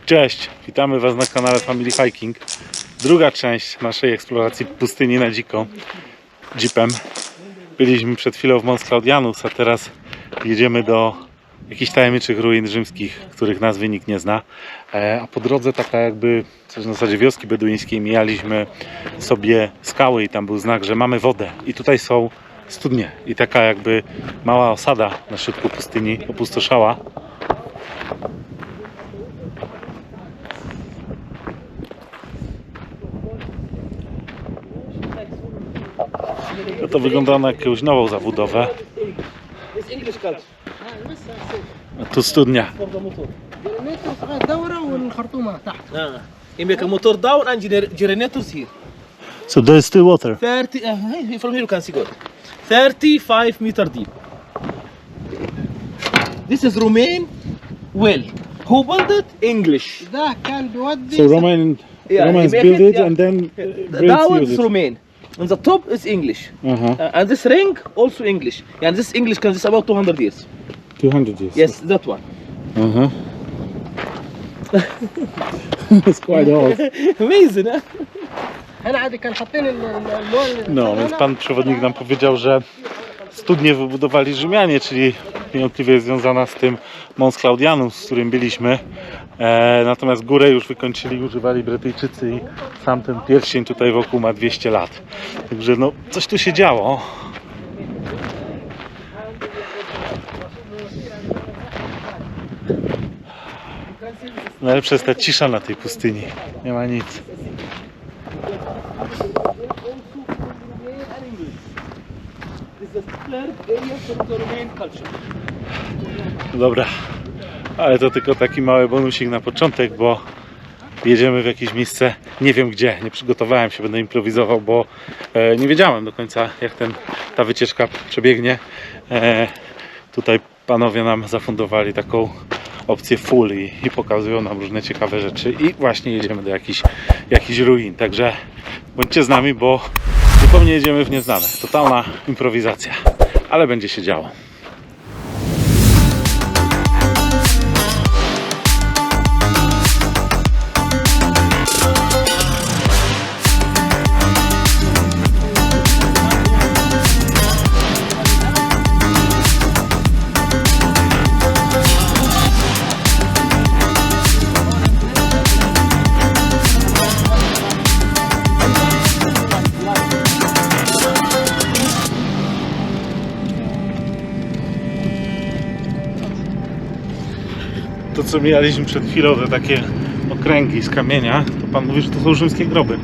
Cześć, witamy Was na kanale Family Hiking. Druga część naszej eksploracji pustyni na dziko jeepem. Byliśmy przed chwilą w Mons Claudianus, a teraz jedziemy do jakichś tajemniczych ruin rzymskich, których nazwy nikt nie zna. A po drodze taka jakby coś na zasadzie wioski beduińskiej mijaliśmy sobie skały i tam był znak, że mamy wodę. I tutaj są studnie i taka jakby mała osada na środku pustyni opustoszała. To wygląda na jakąś nową zabudowę. A tu studnia. motor down and generators here. So there is still water. 30 from here you can see good. 35 meter deep. This is Roman well. Who built it? English. So Romans built it and then Down Brits is used it. Roman. On the top is English. Uh-huh. And this ring also English. And this English can this about 200 years. 200 years. Yes, that one. Uh-huh. It's quite old. Amazing, huh? No, więc pan przewodnik nam powiedział, że studnię wybudowali Rzymianie, czyli niewątpliwie związana z tym Mons Claudianus, z którym byliśmy. Natomiast górę już wykończyli i używali Brytyjczycy i sam ten pierścień tutaj wokół ma 200 lat. Także no, coś tu się działo. Najlepsza jest ta cisza na tej pustyni. Nie ma nic. Dobra, ale to tylko taki mały bonusik na początek, bo jedziemy w jakieś miejsce, nie wiem gdzie, nie przygotowałem się, będę improwizował, bo nie wiedziałem do końca jak ta wycieczka przebiegnie. Tutaj panowie nam zafundowali taką opcję full i pokazują nam różne ciekawe rzeczy i właśnie jedziemy do jakichś ruin, także bądźcie z nami, bo zupełnie jedziemy w nieznane, totalna improwizacja, ale będzie się działo. To co mijaliśmy przed chwilą, te takie okręgi z kamienia, to pan mówi, że to są rzymskie groby.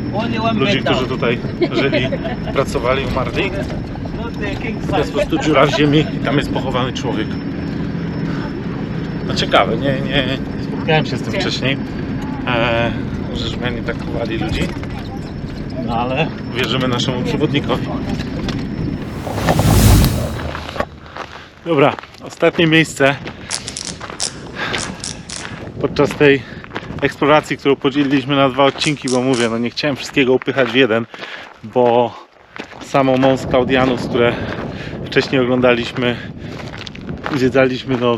Ludzi, którzy tutaj żyli, pracowali, umarli. To jest po prostu dziura w ziemi i tam jest pochowany człowiek. No ciekawe, nie spotkałem się z tym wcześniej, że Rzymianie tak chowali ludzi, no ale wierzymy naszemu przewodnikowi. Dobra, ostatnie miejsce podczas tej eksploracji, którą podzieliliśmy na 2 odcinki, bo mówię, no nie chciałem wszystkiego upychać w jeden, bo samo Mons Claudianus, które wcześniej oglądaliśmy, zwiedzaliśmy, no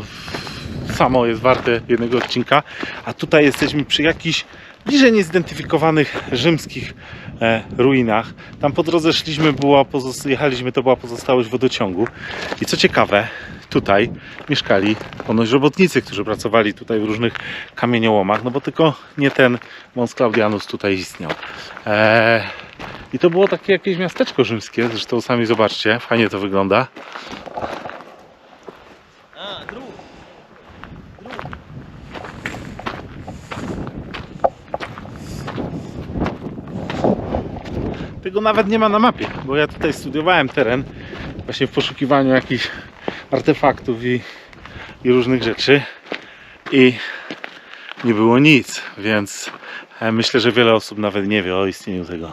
samo jest warte jednego odcinka, a tutaj jesteśmy przy jakichś bliżej niezidentyfikowanych rzymskich ruinach. Tam po drodze jechaliśmy, to była pozostałość wodociągu i co ciekawe, tutaj mieszkali ponoć robotnicy, którzy pracowali tutaj w różnych kamieniołomach, no bo tylko nie ten Mons Claudianus tutaj istniał. I to było takie jakieś miasteczko rzymskie, zresztą sami zobaczcie, fajnie to wygląda. Tego nawet nie ma na mapie, bo ja tutaj studiowałem teren właśnie w poszukiwaniu jakichś artefaktów i różnych rzeczy i nie było nic, więc myślę, że wiele osób nawet nie wie o istnieniu tego.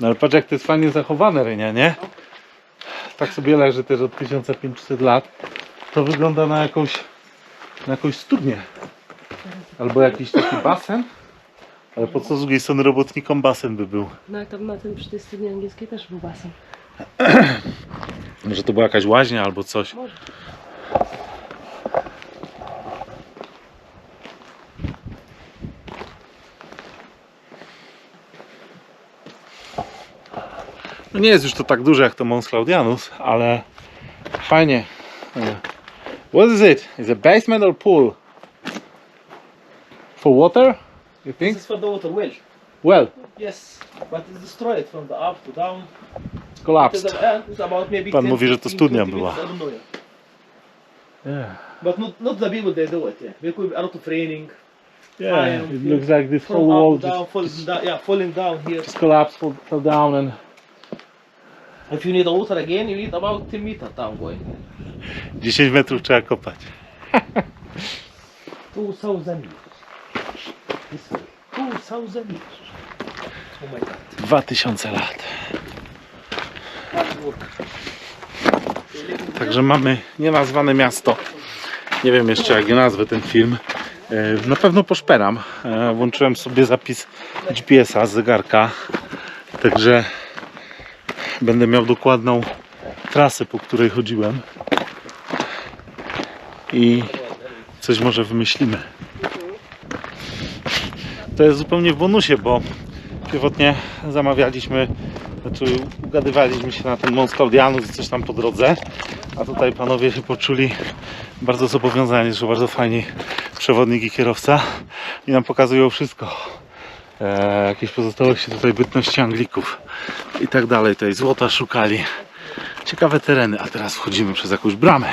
No ale patrz jak to jest fajnie zachowane, Rynia, nie? Tak sobie leży też od 1500 lat. To wygląda na jakąś studnię. Albo jakiś taki basen. Ale po co z drugiej strony robotnikom basen by był? No ale tam na tym przy tej studni angielskiej też był basen. Może to była jakaś łaźnia albo coś. Może. No nie jest już to tak duże jak to Mons Claudianus, ale fajnie. What is it? Is it basement or pool? For water? You This think? is for the water well. Well, Yes, but it's destroyed from the up to down. it's collapsed. It's about maybe Pan 10, mówi, że to 15, studnia 20 była. minutes, I don't know, yeah. Yeah. But not the people they do it, yeah. Because a lot of raining. Yeah, it looks like this From whole wall up to down, just falling down here. just collapsed, fell down and If you need the water again, you need about 10 meters down going. 10 metrów trzeba kopać. 2000 meters. This way. 2000 meters. Oh my god. 2000 lat. Hard work. Także mamy nienazwane miasto. Nie wiem jeszcze jak je nazwę ten film. Na pewno poszperam. Włączyłem sobie zapis GPS-a z zegarka. Także będę miał dokładną trasę, po której chodziłem. I coś może wymyślimy. To jest zupełnie w bonusie, bo pierwotnie zamawialiśmy, znaczy ugadywaliśmy się na ten Mons Claudianus i coś tam po drodze, a tutaj panowie się poczuli bardzo zobowiązani, że bardzo fajni przewodnik i kierowca i nam pokazują wszystko. Jakieś pozostałości tutaj bytności Anglików i tak dalej. Tutaj złota szukali. Ciekawe tereny, a teraz wchodzimy przez jakąś bramę.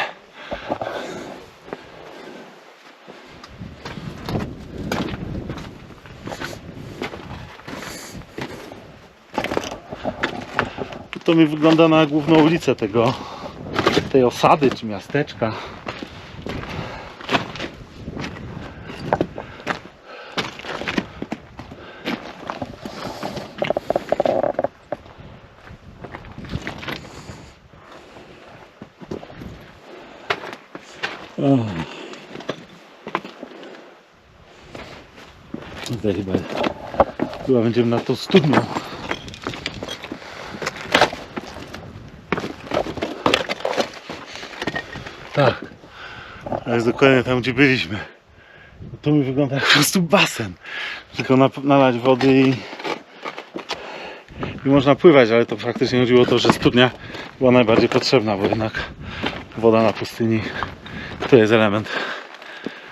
To mi wygląda na główną ulicę tej osady czy miasteczka. Tutaj chyba będziemy nad tą studnią. Tak, to jest dokładnie tam, gdzie byliśmy. To mi wygląda jak po prostu basen. Tylko nalać wody i można pływać, ale to faktycznie chodziło o to, że studnia była najbardziej potrzebna, bo jednak woda na pustyni to jest element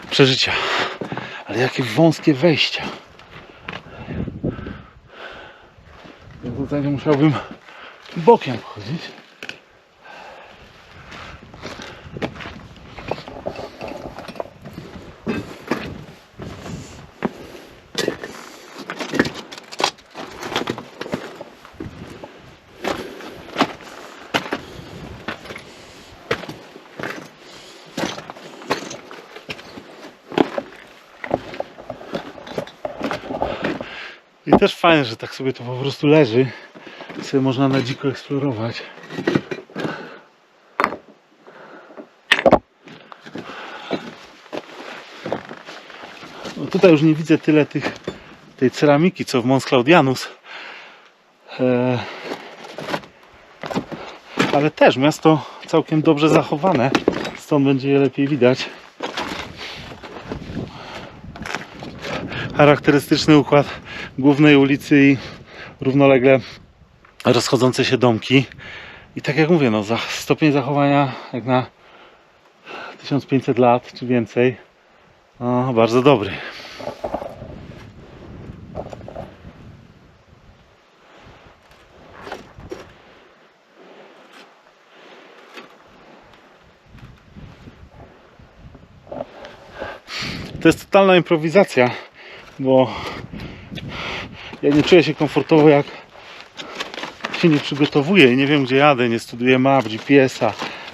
przeżycia. Ale jakie wąskie wejścia. Ja tutaj nie musiałbym bokiem wchodzić. I też fajne, że tak sobie to po prostu leży i sobie można na dziko eksplorować. No tutaj już nie widzę tyle tej ceramiki co w Mons Claudianus. Ale też miasto całkiem dobrze zachowane, stąd będzie je lepiej widać. Charakterystyczny układ głównej ulicy i równolegle rozchodzące się domki. I tak jak mówię, no, stopień zachowania jak na 1500 lat czy więcej, no, bardzo dobry. To jest totalna improwizacja, bo ja nie czuję się komfortowo, jak się nie przygotowuję i nie wiem, gdzie jadę, nie studiuję map, GPS-a,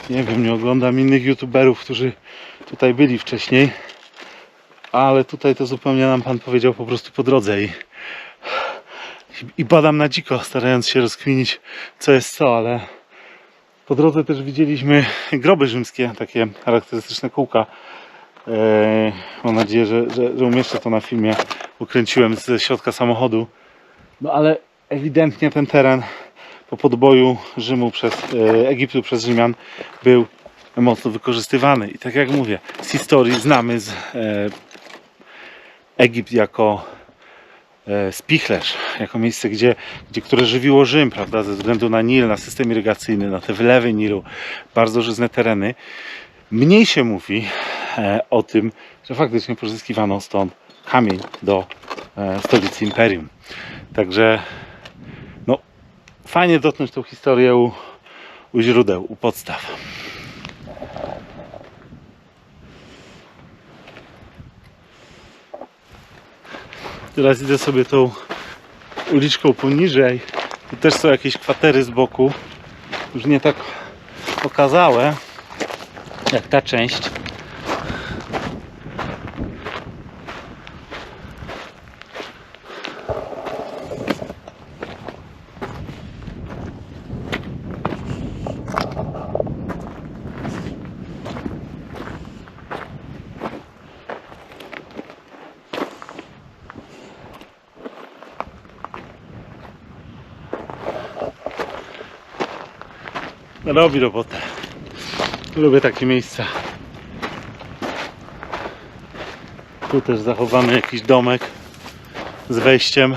nie wiem, nie oglądam innych youtuberów, którzy tutaj byli wcześniej, ale tutaj to zupełnie nam pan powiedział po prostu po drodze i i badam na dziko, starając się rozkminić, co jest co, ale po drodze też widzieliśmy groby rzymskie, takie charakterystyczne kółka. Mam nadzieję, że umieszczę to na filmie. Ukręciłem ze środka samochodu. No ale ewidentnie ten teren po podboju Rzymu Egiptu przez Rzymian był mocno wykorzystywany. I tak jak mówię, z historii znamy Egipt jako spichlerz, jako miejsce, które żywiło Rzym, prawda, ze względu na Nil, na system irygacyjny, na te wylewy Nilu, bardzo żyzne tereny. Mniej się mówi o tym, że faktycznie pozyskiwano stąd kamień do stolicy imperium. Także no, fajnie dotknąć tą historię u źródeł, u podstaw. Teraz idę sobie tą uliczką poniżej. Tu też są jakieś kwatery z boku. Już nie tak okazałe jak ta część. Robi robotę. Lubię takie miejsca. Tu też zachowany jakiś domek z wejściem.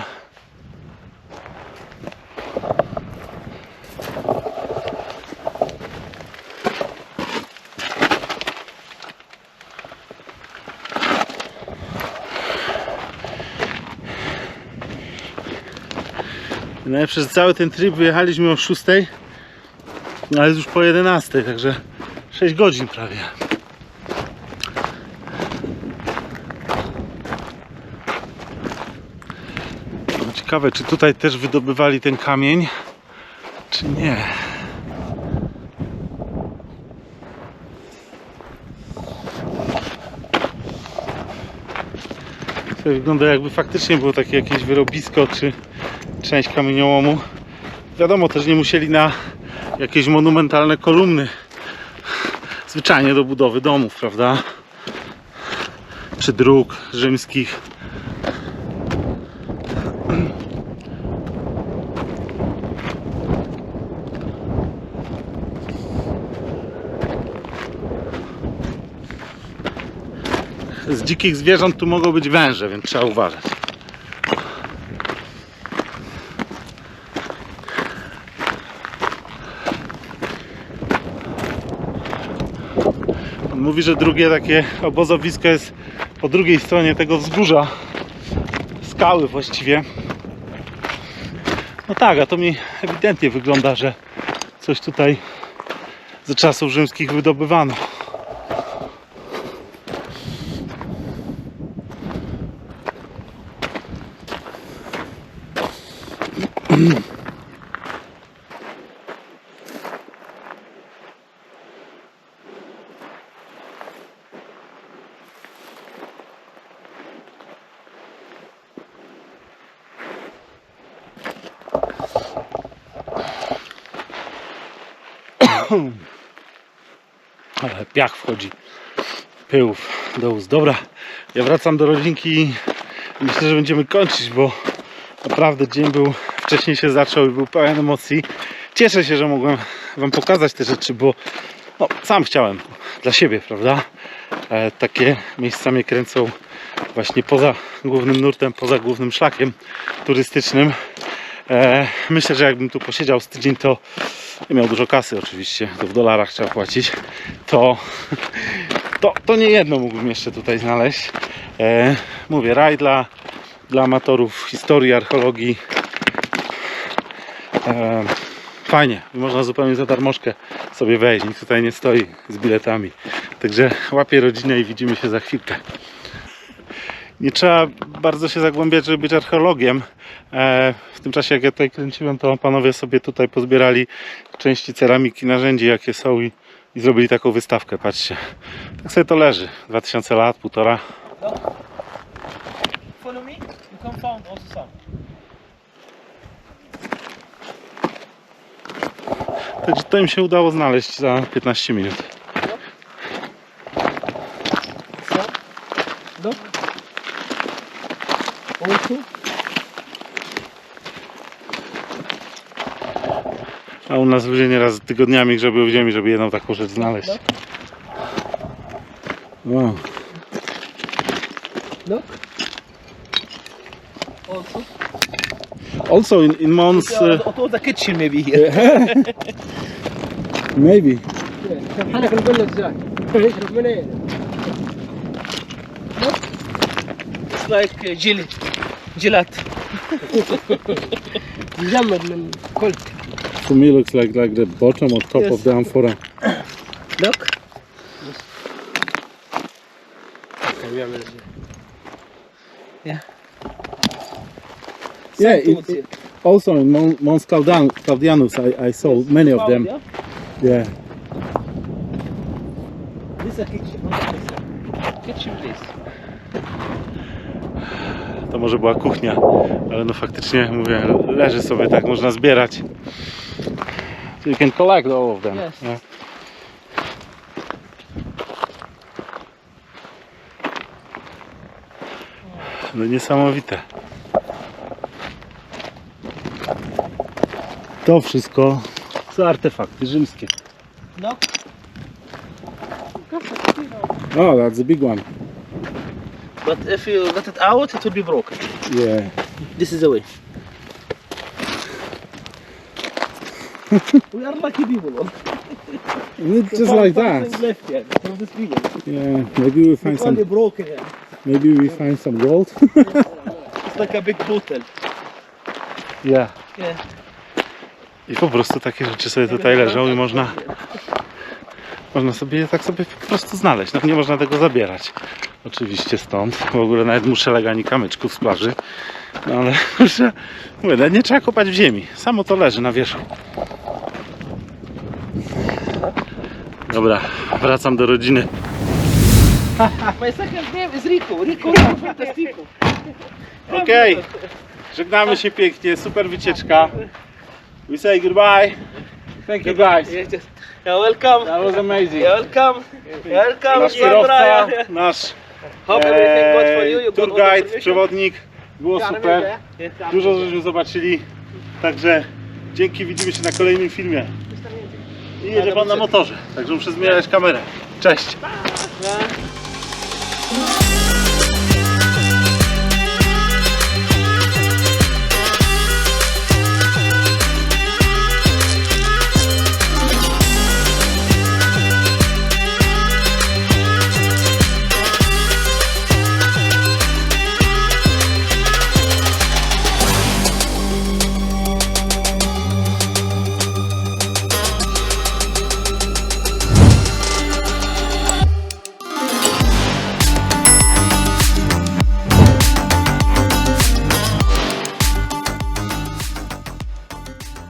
No, przez cały ten trip wyjechaliśmy o 6, ale jest już po 11, także 6 godzin prawie. Ciekawe, czy tutaj też wydobywali ten kamień, czy nie. To wygląda, jakby faktycznie było takie jakieś wyrobisko, czy część kamieniołomu. Wiadomo, też nie musieli na jakieś monumentalne kolumny zwyczajnie do budowy domów, prawda? Czy dróg rzymskich. Z dzikich zwierząt tu mogą być węże, więc trzeba uważać. On mówi, że drugie takie obozowisko jest po drugiej stronie tego wzgórza, skały właściwie. No tak, a to mi ewidentnie wygląda, że coś tutaj ze czasów rzymskich wydobywano. Ale piach wchodzi, pyłów do ust. Dobra, ja wracam do rodzinki i myślę, że będziemy kończyć, bo naprawdę dzień wcześniej się zaczął i był pełen emocji. Cieszę się, że mogłem wam pokazać te rzeczy, bo no, sam chciałem dla siebie, prawda? Takie miejsca mnie kręcą właśnie poza głównym nurtem, poza głównym szlakiem turystycznym. Myślę, że jakbym tu posiedział z tydzień, to nie miał dużo kasy oczywiście, to w dolarach trzeba płacić, to nie jedno mógłbym jeszcze tutaj znaleźć. Mówię, raj dla amatorów historii, archeologii. Fajnie, można zupełnie za darmożkę sobie wejść, nikt tutaj nie stoi z biletami. Także łapię rodzinę i widzimy się za chwilkę. Nie trzeba bardzo się zagłębiać, żeby być archeologiem. W tym czasie, jak ja tutaj kręciłem, to panowie sobie tutaj pozbierali części ceramiki, narzędzi jakie są i zrobili taką wystawkę, patrzcie. Tak sobie to leży, 2000 lat, 1,5. Follow me, you can find also some. Także to im się udało znaleźć za 15 minut. So, look. Also, A u nas ludzie nieraz tygodniami grzebią w ziemi, żeby jedną taką rzecz znaleźć. Wow. look. Also. Also in Mons, Auto the kitchen maybe here. maybe. انا كنقول لك ازاي يشرب من هنا. Look. It's like jelly. Gelat. مجمد من كل. To me looks like the bottom or top Yes. of the amphora. Look. Yeah. Yeah, Some tools here. Also in Mons Claudianus I saw many of them. Yeah. Yeah. This is a kitchen. Kitchen place. To może była kuchnia, ale no faktycznie mówię, leży sobie tak, można zbierać. So you can collect all of them. Yes. Yeah. No niesamowite. To wszystko są artefakty rzymskie. Look. Oh, that's a big one. But if you let it out, it will be broken. Yeah. This is the way. We are lucky people. Just like that. Something left here from this video. Yeah, maybe we find It's only some. broken here. Maybe we find some gold. It's like a big bottle. Yeah. Yeah. I po prostu takie rzeczy sobie tutaj leżą i można sobie je tak sobie po prostu znaleźć. No nie można tego zabierać. Oczywiście stąd. W ogóle nawet muszelek ani kamyczków z plaży. No ale że, mówię, no nie trzeba kopać w ziemi. Samo to leży na wierzchu. Dobra, wracam do rodziny. My second name is Rico. Rico Fantastico. Okej, żegnamy się pięknie. Super wycieczka. We say goodbye. Thank you guys. You're welcome. That was amazing. You're welcome. You're welcome. Nasz kierowca, nasz Hope everything good for you. You got tour all the guide, information? przewodnik. Było super. Dużo żeśmy zobaczyli. Także dzięki, widzimy się na kolejnym filmie. I jedzie pan na motorze, także muszę zmieniać kamerę. Cześć. Yeah.